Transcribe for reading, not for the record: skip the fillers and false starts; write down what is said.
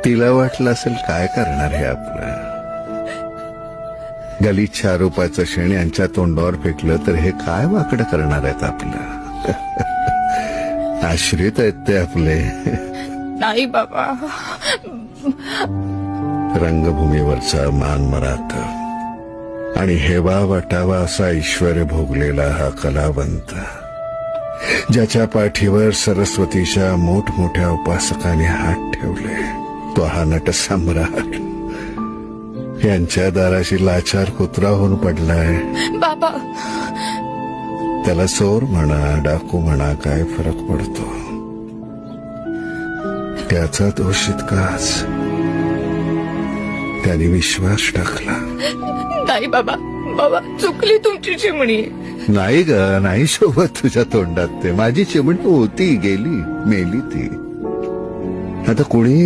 तिला वाटलं असेल काय करणार हे आपलं. गलिच्छ आरोपाचं शेण यांच्या तोंडावर फेकलं तर हे काय वाकडं करणार आहेत आपलं. आश्रित आहेत ते आपले. नाही बाबा. रंगभूमीवरचा मान मराठ आणि हेवा वाटावा असा ऐश्वर्य भोगलेला हा कलावंत, ज्याच्या पाठीवर सरस्वतीच्या मोठमोठ्या उपासकाने हात ठेवले, तो हा नटसम्राट यांच्या दाराशी लाचार कुत्रा होऊन पडलाय. बाबा, त्याला चोर म्हणा डाकू म्हणा काय फरक पडतो. त्याचा दोष इतकाच, त्याने विश्वास टाकला. नाही बाबा. बाबा, चुकली तुमची चिमणी. नाही ग, नाही शोभत तुझ्या तोंडात ते. माझी चिमणी होती, गेली, मेली ती. आता कोणी